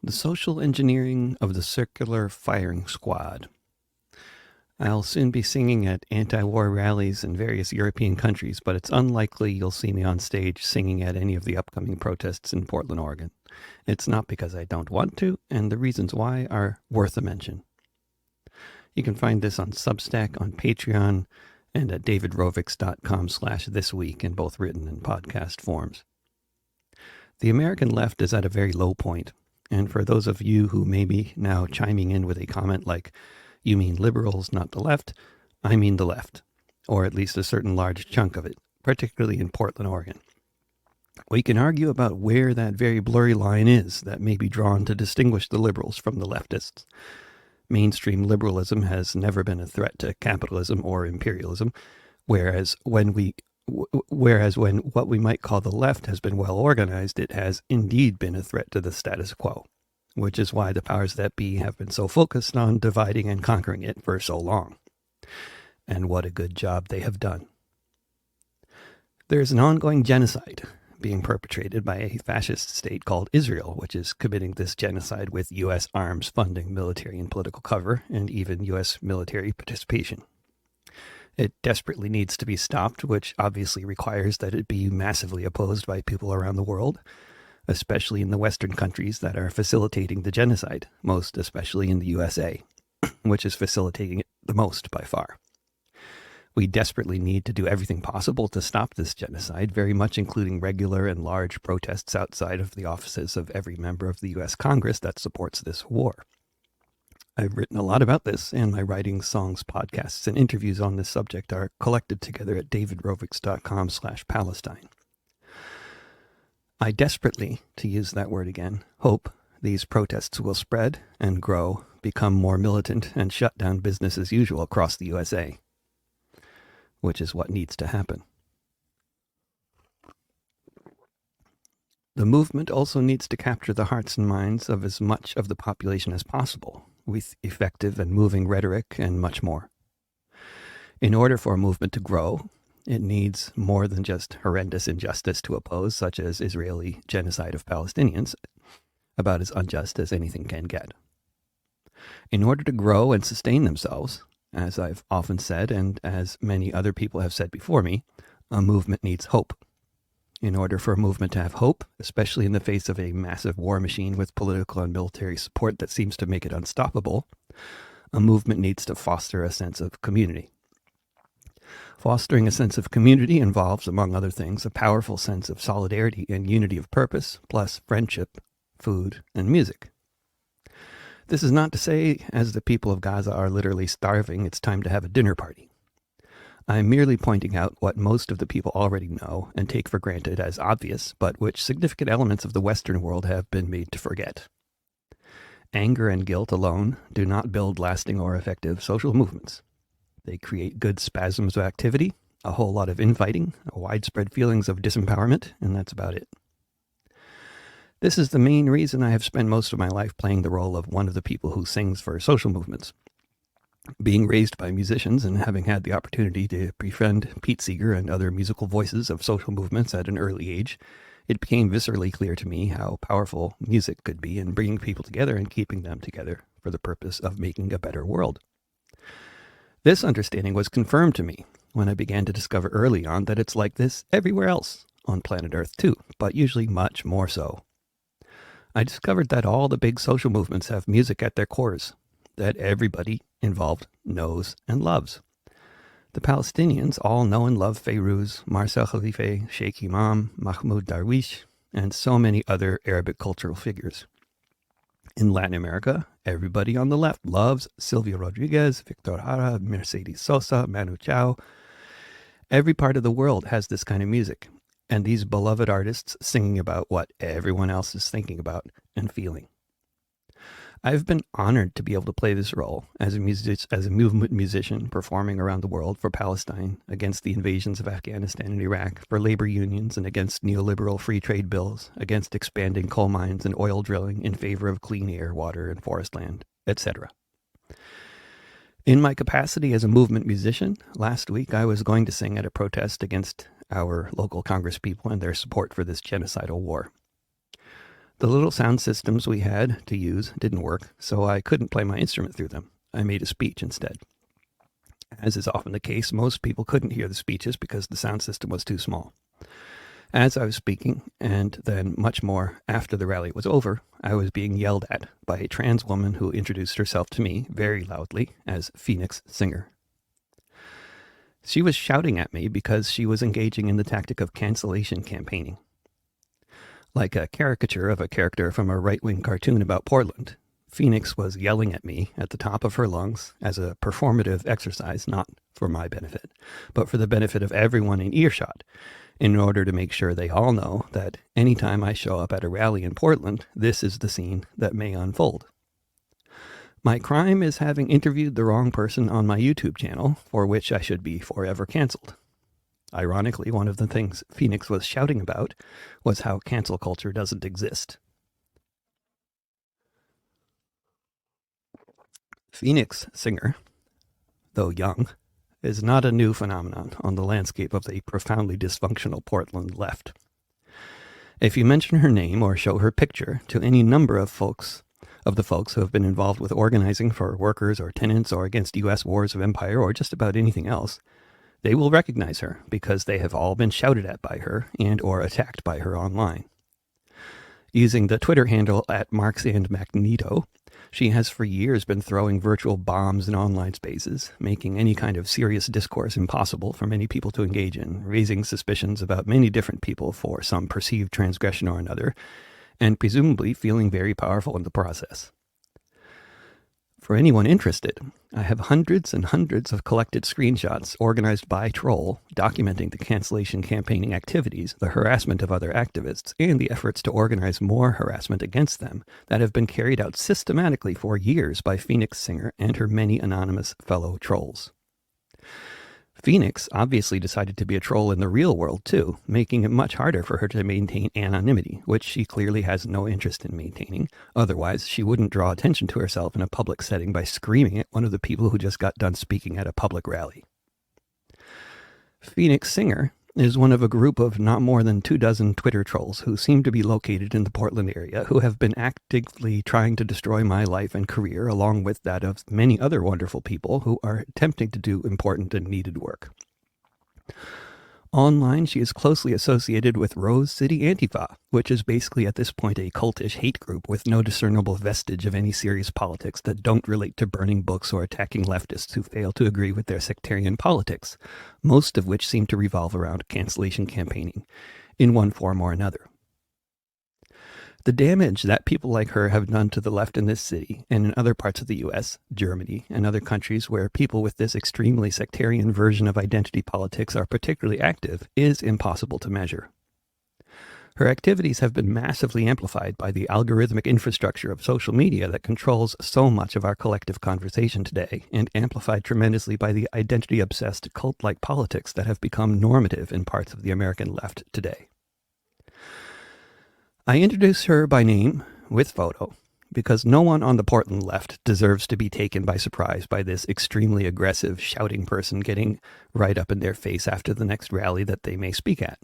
The social engineering of the circular firing squad. I'll soon be singing at anti-war rallies in various European countries, but it's unlikely you'll see me on stage singing at any of the upcoming protests in Portland, Oregon. It's not because I don't want to, and the reasons why are worth a mention. You can find this on Substack, on Patreon, and at davidrovics.com/thisweek in both written and podcast forms. The American left is at a very low point, and for those of you who may be now chiming in with a comment like, "You mean liberals, not the left," I mean the left, or at least a certain large chunk of it, particularly in Portland, Oregon. We can argue about where that very blurry line is that may be drawn to distinguish the liberals from the leftists. Mainstream liberalism has never been a threat to capitalism or imperialism, whereas when what we might call the left has been well organized, it has indeed been a threat to the status quo, which is why the powers that be have been so focused on dividing and conquering it for so long. And what a good job they have done. There's an ongoing genocide being perpetrated by a fascist state called Israel, which is committing this genocide with U.S. arms funding, military and political cover, and even U.S. military participation. It desperately needs to be stopped, which obviously requires that it be massively opposed by people around the world, especially in the Western countries that are facilitating the genocide, most especially in the USA, which is facilitating it the most by far. We desperately need to do everything possible to stop this genocide, very much including regular and large protests outside of the offices of every member of the U.S. Congress that supports this war. I've written a lot about this, and my writings, songs, podcasts, and interviews on this subject are collected together at davidrovics.com/Palestine. I desperately, to use that word again, hope these protests will spread and grow, become more militant, and shut down business as usual across the USA, which is what needs to happen. The movement also needs to capture the hearts and minds of as much of the population as possible, with effective and moving rhetoric and much more. In order for a movement to grow, it needs more than just horrendous injustice to oppose, such as Israeli genocide of Palestinians, about as unjust as anything can get. In order to grow and sustain themselves, as I've often said, and as many other people have said before me, a movement needs hope. In order for a movement to have hope, especially in the face of a massive war machine with political and military support that seems to make it unstoppable, a movement needs to foster a sense of community. Fostering a sense of community involves, among other things, a powerful sense of solidarity and unity of purpose, plus friendship, food, and music. This is not to say, as the people of Gaza are literally starving, it's time to have a dinner party. I'm merely pointing out what most of the people already know and take for granted as obvious, but which significant elements of the Western world have been made to forget. Anger and guilt alone do not build lasting or effective social movements. They create good spasms of activity, a whole lot of infighting, widespread feelings of disempowerment, and that's about it. This is the main reason I have spent most of my life playing the role of one of the people who sings for social movements. Being raised by musicians and having had the opportunity to befriend Pete Seeger and other musical voices of social movements at an early age, it became viscerally clear to me how powerful music could be in bringing people together and keeping them together for the purpose of making a better world. This understanding was confirmed to me when I began to discover early on that it's like this everywhere else on planet Earth too, but usually much more so. I discovered that all the big social movements have music at their cores, that everybody involved knows and loves. The Palestinians all know and love Fayrouz, Marcel Khalife, Sheikh Imam, Mahmoud Darwish, and so many other Arabic cultural figures. In Latin America, everybody on the left loves Silvio Rodriguez, Victor Jara, Mercedes Sosa, Manu Chao. Every part of the world has this kind of music, and these beloved artists singing about what everyone else is thinking about and feeling. I've been honored to be able to play this role as a movement musician performing around the world for Palestine, against the invasions of Afghanistan and Iraq, for labor unions and against neoliberal free trade bills, against expanding coal mines and oil drilling in favor of clean air, water, and forest land, etc. In my capacity as a movement musician, last week I was going to sing at a protest against our local congresspeople and their support for this genocidal war. The little sound systems we had to use didn't work, so I couldn't play my instrument through them. I made a speech instead. As is often the case, most people couldn't hear the speeches because the sound system was too small. As I was speaking, and then much more after the rally was over, I was being yelled at by a trans woman who introduced herself to me very loudly as Phoenix Singer. She was shouting at me because she was engaging in the tactic of cancellation campaigning. Like a caricature of a character from a right-wing cartoon about Portland, Phoenix was yelling at me at the top of her lungs as a performative exercise, not for my benefit, but for the benefit of everyone in earshot, in order to make sure they all know that anytime I show up at a rally in Portland, this is the scene that may unfold. My crime is having interviewed the wrong person on my YouTube channel, for which I should be forever canceled. Ironically, one of the things Phoenix was shouting about was how cancel culture doesn't exist. Phoenix Singer, though young, is not a new phenomenon on the landscape of the profoundly dysfunctional Portland left. If you mention her name or show her picture to any number of the folks who have been involved with organizing for workers or tenants or against U.S. wars of empire or just about anything else, they will recognize her because they have all been shouted at by her and or attacked by her online. Using the Twitter handle at @MarksandMagneto, she has for years been throwing virtual bombs in online spaces, making any kind of serious discourse impossible for many people to engage in, raising suspicions about many different people for some perceived transgression or another, and presumably feeling very powerful in the process. For anyone interested, I have hundreds and hundreds of collected screenshots organized by Troll documenting the cancellation campaigning activities, the harassment of other activists, and the efforts to organize more harassment against them that have been carried out systematically for years by Phoenix Singer and her many anonymous fellow trolls. Phoenix obviously decided to be a troll in the real world too, making it much harder for her to maintain anonymity, which she clearly has no interest in maintaining. Otherwise, she wouldn't draw attention to herself in a public setting by screaming at one of the people who just got done speaking at a public rally. Phoenix Singer is one of a group of not more than 24 Twitter trolls who seem to be located in the Portland area who have been actively trying to destroy my life and career along with that of many other wonderful people who are attempting to do important and needed work. Online, she is closely associated with Rose City Antifa, which is basically at this point a cultish hate group with no discernible vestige of any serious politics that don't relate to burning books or attacking leftists who fail to agree with their sectarian politics, most of which seem to revolve around cancellation campaigning in one form or another. The damage that people like her have done to the left in this city and in other parts of the US, Germany, and other countries where people with this extremely sectarian version of identity politics are particularly active is impossible to measure. Her activities have been massively amplified by the algorithmic infrastructure of social media that controls so much of our collective conversation today, and amplified tremendously by the identity-obsessed cult-like politics that have become normative in parts of the American left today. I introduce her by name with photo because no one on the Portland left deserves to be taken by surprise by this extremely aggressive, shouting person getting right up in their face after the next rally that they may speak at.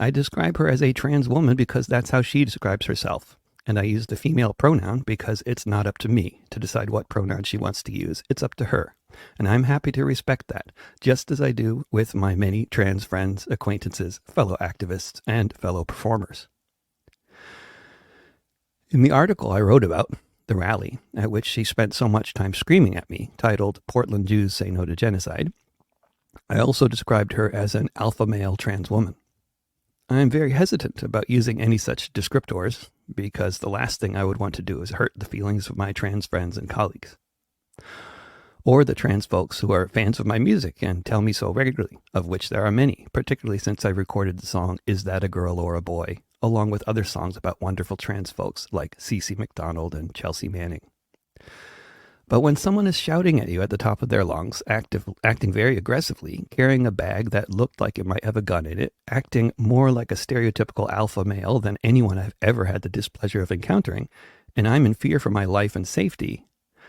I describe her as a trans woman because that's how she describes herself, and I use the female pronoun because it's not up to me to decide what pronoun she wants to use. It's up to her, and I'm happy to respect that, just as I do with my many trans friends, acquaintances, fellow activists, and fellow performers. In the article I wrote about the rally, at which she spent so much time screaming at me, titled "Portland Jews Say No to Genocide," I also described her as an alpha male trans woman. I am very hesitant about using any such descriptors because the last thing I would want to do is hurt the feelings of my trans friends and colleagues, or the trans folks who are fans of my music and tell me so regularly, of which there are many, particularly since I recorded the song "Is That a Girl or a Boy?" along with other songs about wonderful trans folks like Cece McDonald and Chelsea Manning. But when someone is shouting at you at the top of their lungs, acting very aggressively, carrying a bag that looked like it might have a gun in it, acting more like a stereotypical alpha male than anyone I've ever had the displeasure of encountering, and I'm in fear for my life and safety,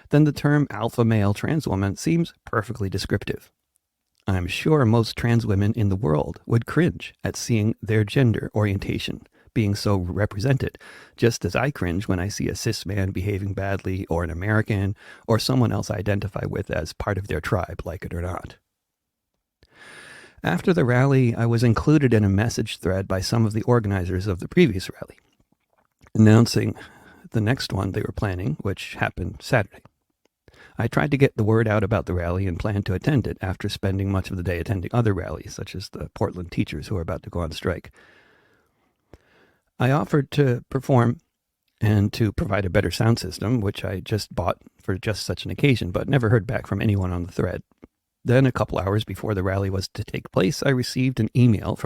then the term alpha male trans woman seems perfectly descriptive. I'm sure most trans women in the world would cringe at seeing their gender orientation being so represented, just as I cringe when I see a cis man behaving badly, or an American, or someone else I identify with as part of their tribe, like it or not. After the rally, I was included in a message thread by some of the organizers of the previous rally, announcing the next one they were planning, which happened Saturday. I tried to get the word out about the rally and planned to attend it after spending much of the day attending other rallies, such as the Portland teachers who are about to go on strike. I offered to perform and to provide a better sound system, which I just bought for just such an occasion, but never heard back from anyone on the thread. Then, a couple hours before the rally was to take place, I received an email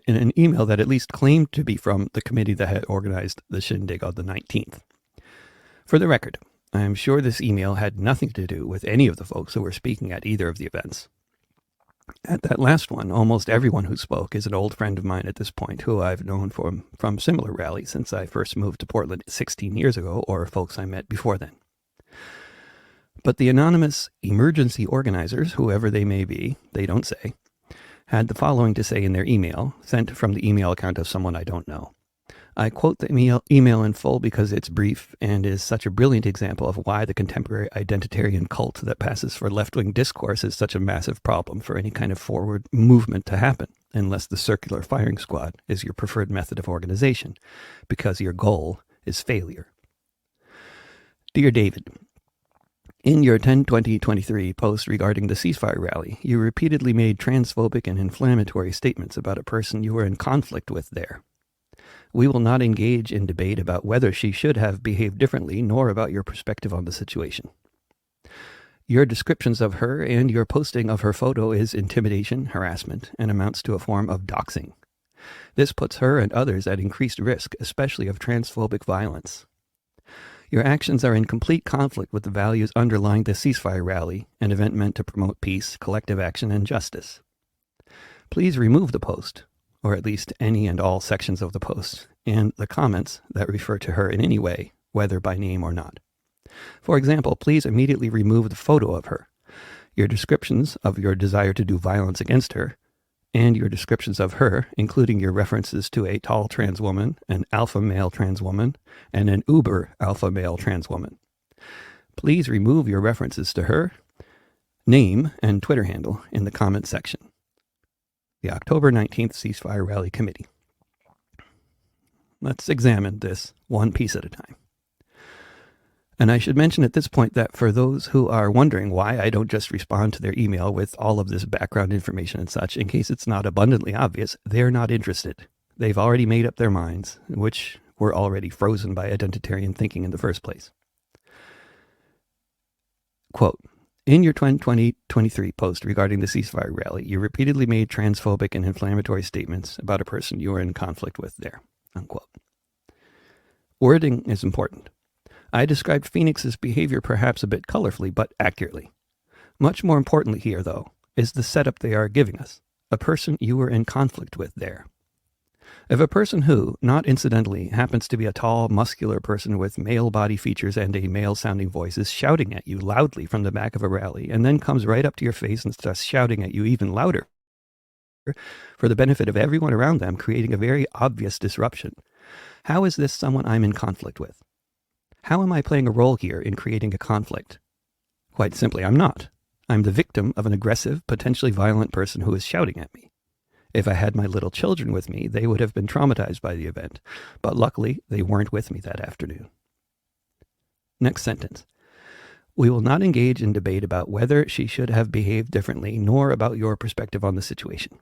an email that at least claimed to be from the committee that had organized the shindig on the 19th. For the record, I am sure this email had nothing to do with any of the folks who were speaking at either of the events. At that last one, almost everyone who spoke is an old friend of mine at this point, who I've known from similar rallies since I first moved to Portland 16 years ago, or folks I met before then. But the anonymous emergency organizers, whoever they may be, they don't say, had the following to say in their email, sent from the email account of someone I don't know. I quote the email in full because it's brief and is such a brilliant example of why the contemporary identitarian cult that passes for left-wing discourse is such a massive problem for any kind of forward movement to happen, unless the circular firing squad is your preferred method of organization, because your goal is failure. Dear David, in your 10/20/23 post regarding the ceasefire rally, you repeatedly made transphobic and inflammatory statements about a person you were in conflict with there. We will not engage in debate about whether she should have behaved differently, nor about your perspective on the situation. Your descriptions of her and your posting of her photo is intimidation, harassment, and amounts to a form of doxing. This puts her and others at increased risk, especially of transphobic violence. Your actions are in complete conflict with the values underlying the ceasefire rally, an event meant to promote peace, collective action, and justice. Please remove the post, or at least any and all sections of the post, and the comments that refer to her in any way, whether by name or not. For example, please immediately remove the photo of her, your descriptions of your desire to do violence against her, and your descriptions of her, including your references to a tall trans woman, an alpha male trans woman, and an uber alpha male trans woman. Please remove your references to her, name, and Twitter handle in the comment section. The October 19th Ceasefire Rally Committee. Let's examine this one piece at a time. And I should mention at this point that for those who are wondering why I don't just respond to their email with all of this background information and such, in case it's not abundantly obvious, they're not interested. They've already made up their minds, which were already frozen by identitarian thinking in the first place. Quote, in your 2023 post regarding the ceasefire rally, you repeatedly made transphobic and inflammatory statements about a person you were in conflict with there. Unquote. Wording is important. I described Phoenix's behavior perhaps a bit colorfully, but accurately. Much more importantly here, though, is the setup they are giving us, a person you were in conflict with there. If a person who, not incidentally, happens to be a tall, muscular person with male body features and a male-sounding voice is shouting at you loudly from the back of a rally, and then comes right up to your face and starts shouting at you even louder, for the benefit of everyone around them, creating a very obvious disruption, how is this someone I'm in conflict with? How am I playing a role here in creating a conflict? Quite simply, I'm not. I'm the victim of an aggressive, potentially violent person who is shouting at me. If I had my little children with me, they would have been traumatized by the event, but luckily they weren't with me that afternoon. Next sentence. We will not engage in debate about whether she should have behaved differently, nor about your perspective on the situation.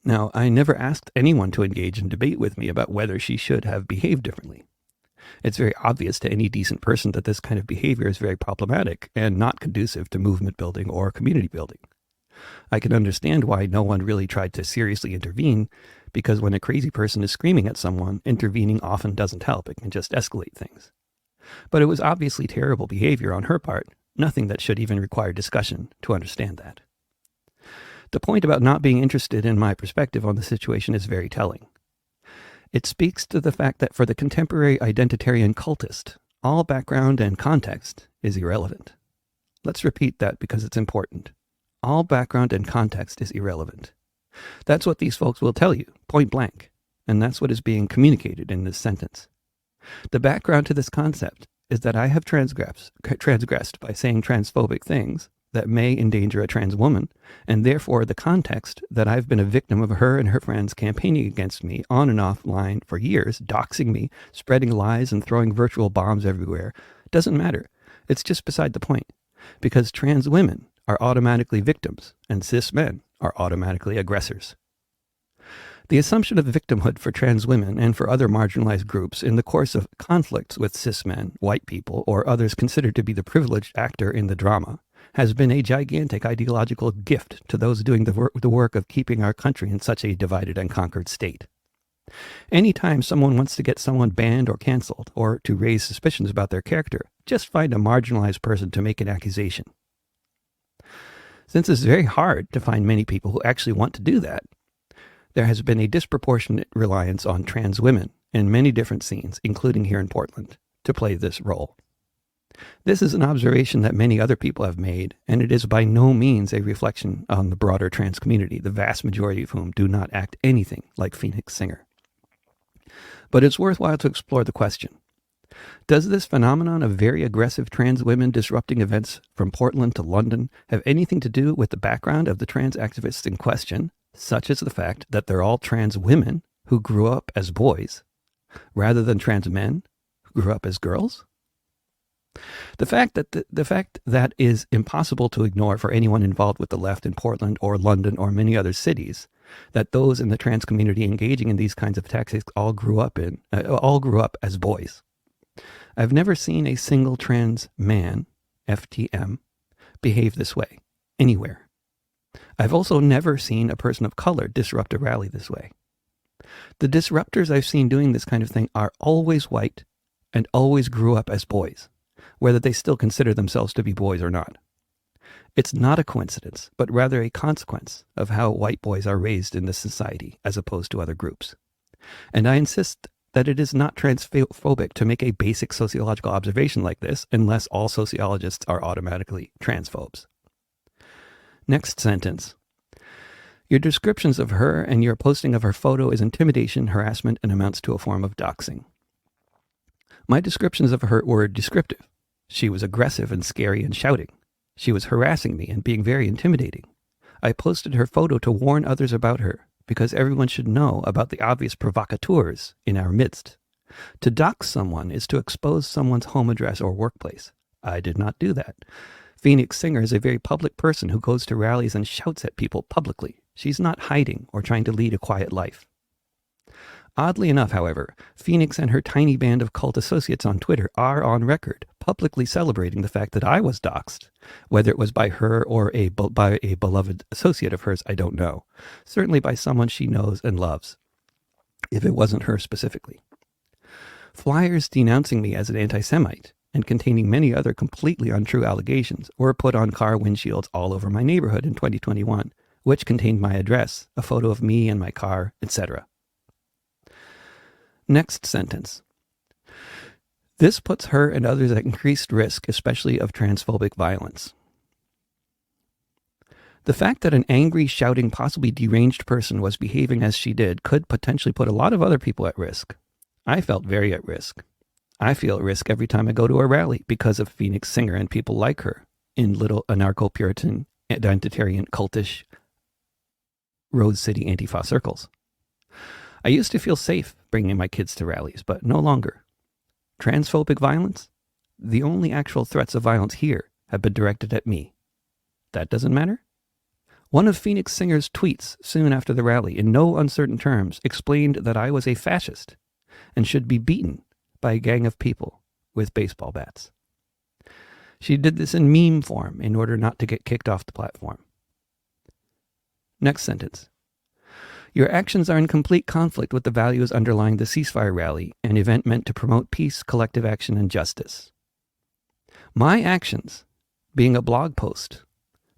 Now, I never asked anyone to engage in debate with me about whether she should have behaved differently. It's very obvious to any decent person that this kind of behavior is very problematic and not conducive to movement building or community building. I can understand why no one really tried to seriously intervene, because when a crazy person is screaming at someone, intervening often doesn't help. It can just escalate things. But it was obviously terrible behavior on her part, nothing that should even require discussion to understand that. The point about not being interested in my perspective on the situation is very telling. It speaks to the fact that for the contemporary identitarian cultist, all background and context is irrelevant. Let's repeat that because it's important. All background and context is irrelevant. That's what these folks will tell you, point blank, and that's what is being communicated in this sentence. The background to this concept is that I have transgressed by saying transphobic things that may endanger a trans woman, and therefore the context that I've been a victim of her and her friends campaigning against me on and offline for years, doxing me, spreading lies, and throwing virtual bombs everywhere, doesn't matter. It's just beside the point, because trans women are automatically victims, and cis men are automatically aggressors. The assumption of victimhood for trans women and for other marginalized groups in the course of conflicts with cis men, white people, or others considered to be the privileged actor in the drama has been a gigantic ideological gift to those doing the work of keeping our country in such a divided and conquered state. Anytime someone wants to get someone banned or canceled, or to raise suspicions about their character, just find a marginalized person to make an accusation. Since it's very hard to find many people who actually want to do that, there has been a disproportionate reliance on trans women in many different scenes, including here in Portland, to play this role. This is an observation that many other people have made, and it is by no means a reflection on the broader trans community, the vast majority of whom do not act anything like Phoenix Singer. But it's worthwhile to explore the question. Does this phenomenon of very aggressive trans women disrupting events from Portland to London have anything to do with the background of the trans activists in question, such as the fact that they're all trans women who grew up as boys, rather than trans men who grew up as girls? The fact that is impossible to ignore for anyone involved with the left in Portland or London or many other cities, that those in the trans community engaging in these kinds of tactics all grew up as boys. I've never seen a single trans man, FTM, behave this way, anywhere. I've also never seen a person of color disrupt a rally this way. The disruptors I've seen doing this kind of thing are always white and always grew up as boys, whether they still consider themselves to be boys or not. It's not a coincidence, but rather a consequence of how white boys are raised in this society as opposed to other groups. And I insist that it is not transphobic to make a basic sociological observation like this unless all sociologists are automatically transphobes. Next sentence. Your descriptions of her and your posting of her photo is intimidation, harassment, and amounts to a form of doxing. My descriptions of her were descriptive. She was aggressive and scary and shouting. She was harassing me and being very intimidating. I posted her photo to warn others about her, because everyone should know about the obvious provocateurs in our midst. To dox someone is to expose someone's home address or workplace. I did not do that. Phoenix Singer is a very public person who goes to rallies and shouts at people publicly. She's not hiding or trying to lead a quiet life. Oddly enough, however, Phoenix and her tiny band of cult associates on Twitter are on record publicly celebrating the fact that I was doxxed. Whether it was by her or by a beloved associate of hers, I don't know. Certainly by someone she knows and loves, if it wasn't her specifically. Flyers denouncing me as an anti-Semite and containing many other completely untrue allegations were put on car windshields all over my neighborhood in 2021, which contained my address, a photo of me and my car, etc. Next sentence. This puts her and others at increased risk, especially of transphobic violence. The fact that an angry, shouting, possibly deranged person was behaving as she did could potentially put a lot of other people at risk. I felt very at risk. I feel at risk every time I go to a rally because of Phoenix Singer and people like her in little anarcho-Puritan, identitarian, cultish, Rose City Antifa circles. I used to feel safe bringing my kids to rallies, but no longer. Transphobic violence? The only actual threats of violence here have been directed at me. That doesn't matter? One of Phoenix Singer's tweets soon after the rally, in no uncertain terms, explained that I was a fascist and should be beaten by a gang of people with baseball bats. She did this in meme form in order not to get kicked off the platform. Next sentence. Your actions are in complete conflict with the values underlying the ceasefire rally, an event meant to promote peace, collective action, and justice. My actions, being a blog post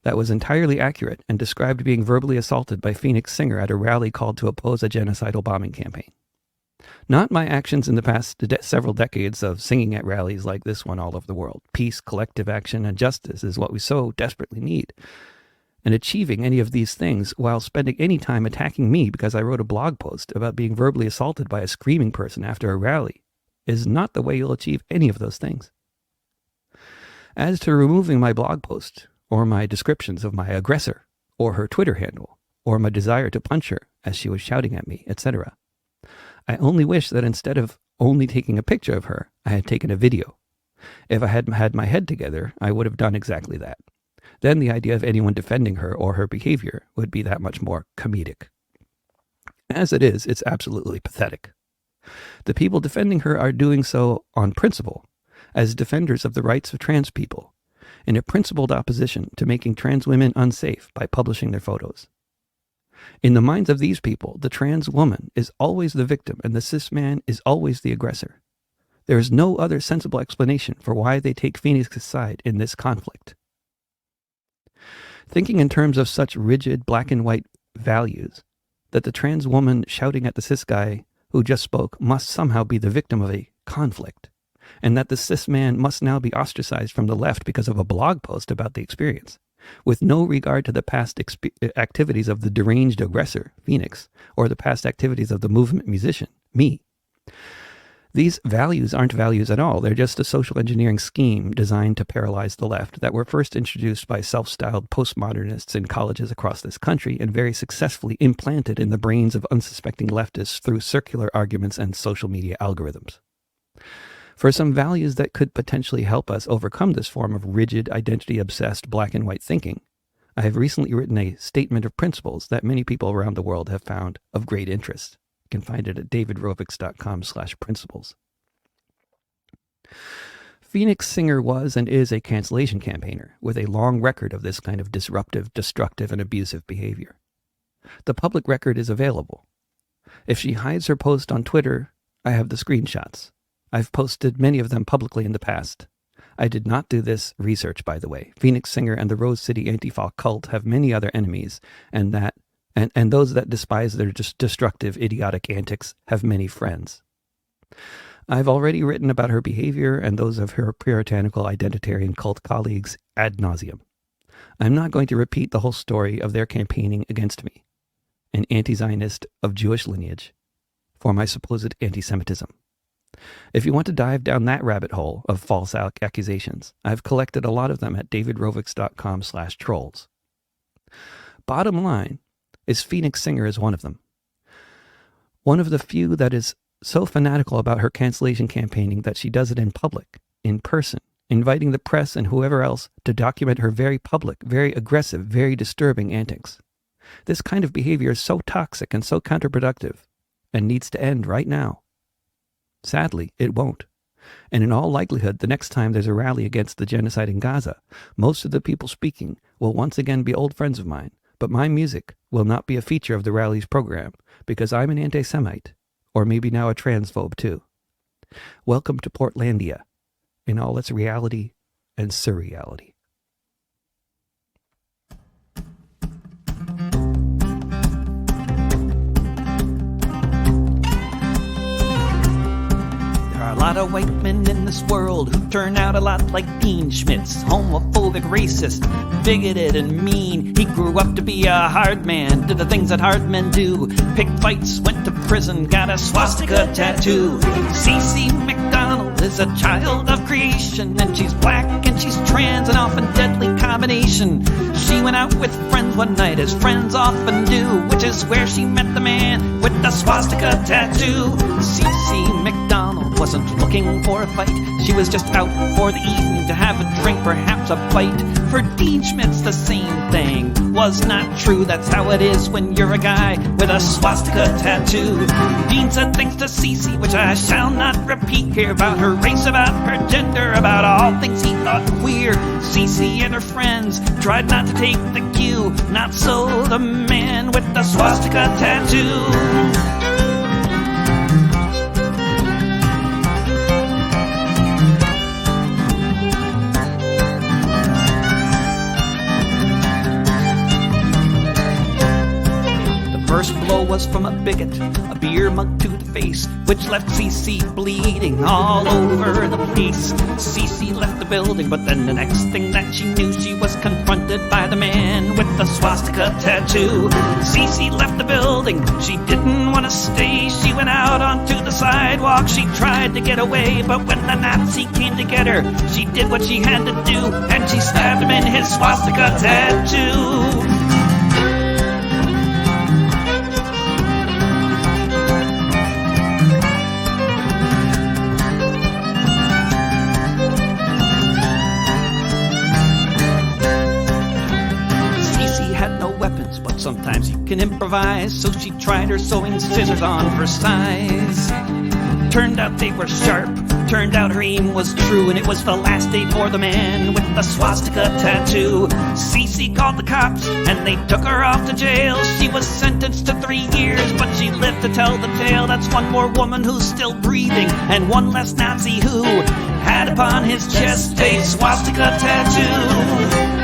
that was entirely accurate and described being verbally assaulted by Phoenix Singer at a rally called to oppose a genocidal bombing campaign. Not my actions in the past several decades of singing at rallies like this one all over the world. Peace, collective action, and justice is what we so desperately need. and achieving any of these things while spending any time attacking me because I wrote a blog post about being verbally assaulted by a screaming person after a rally is not the way you'll achieve any of those things. As to removing my blog post, or my descriptions of my aggressor, or her Twitter handle, or my desire to punch her as she was shouting at me, etc., I only wish that instead of only taking a picture of her, I had taken a video. If I had had my head together, I would have done exactly that. Then the idea of anyone defending her or her behavior would be that much more comedic. As it is, it's absolutely pathetic. The people defending her are doing so on principle, as defenders of the rights of trans people, in a principled opposition to making trans women unsafe by publishing their photos. In the minds of these people, the trans woman is always the victim and the cis man is always the aggressor. There is no other sensible explanation for why they take Phoenix's side in this conflict. Thinking in terms of such rigid black and white values, that the trans woman shouting at the cis guy who just spoke must somehow be the victim of a conflict, and that the cis man must now be ostracized from the left because of a blog post about the experience, with no regard to the past activities of the deranged aggressor, Phoenix, or the past activities of the movement musician, me. These values aren't values at all. They're just a social engineering scheme designed to paralyze the left that were first introduced by self-styled postmodernists in colleges across this country and very successfully implanted in the brains of unsuspecting leftists through circular arguments and social media algorithms. For some values that could potentially help us overcome this form of rigid, identity-obsessed black and white thinking, I have recently written a statement of principles that many people around the world have found of great interest. You can find it at davidrovics.com/principles. Phoenix Singer was and is a cancellation campaigner with a long record of this kind of disruptive, destructive, and abusive behavior. The public record is available. If she hides her post on Twitter, I have the screenshots. I've posted many of them publicly in the past. I did not do this research, by the way. Phoenix Singer and the Rose City Antifa cult have many other enemies, and those that despise their destructive, idiotic antics have many friends. I've already written about her behavior and those of her puritanical identitarian cult colleagues ad nauseum. I'm not going to repeat the whole story of their campaigning against me, an anti-Zionist of Jewish lineage, for my supposed anti-Semitism. If you want to dive down that rabbit hole of false accusations, I've collected a lot of them at davidrovics.com/trolls. Bottom line is Phoenix Singer is one of them. One of the few that is so fanatical about her cancellation campaigning that she does it in public, in person, inviting the press and whoever else to document her very public, very aggressive, very disturbing antics. This kind of behavior is so toxic and so counterproductive and needs to end right now. Sadly, it won't. And in all likelihood, the next time there's a rally against the genocide in Gaza, most of the people speaking will once again be old friends of mine, but my music will not be a feature of the rally's program because I'm an anti-Semite, or maybe now a transphobe too. Welcome to Portlandia, in all its reality and surreality. A lot of white men in this world who turn out a lot like Dean Schmitz. Homophobic, racist, bigoted, and mean. He grew up to be a hard man, did the things that hard men do. Picked fights, went to prison, got a swastika tattoo. CeCe McDonald is a child of creation, and she's black and she's trans, an often deadly combination. She went out with friends one night, as friends often do, which is where she met the man with the swastika tattoo. CeCe McDonald wasn't looking for a fight. She was just out for the evening to have a drink, perhaps a bite. For Dean Schmitz, the same thing was not true. That's how it is when you're a guy with a swastika tattoo. Dean said things to CeCe, which I shall not repeat here, about her race, about her gender, about all things he thought queer. CeCe and her friends tried not to take the cue. Not so the man with the swastika tattoo. First blow was was from a bigot, a beer mug to the face, which left Cece bleeding all over the place. Cece left the building, but then the next thing that she knew, she was confronted by the man with the swastika tattoo. Cece left the building, she didn't want to stay. She went out onto the sidewalk, she tried to get away, but when the Nazi came to get her, she did what she had to do, and she stabbed him in his swastika tattoo. But sometimes you can improvise, so she tried her sewing scissors on for size. Turned out they were sharp, turned out her aim was true, and it was the last day for the man with the swastika tattoo. Cece called the cops, and they took her off to jail. She was sentenced to 3 years, but she lived to tell the tale. That's one more woman who's still breathing, and one less Nazi who had upon his chest a swastika tattoo.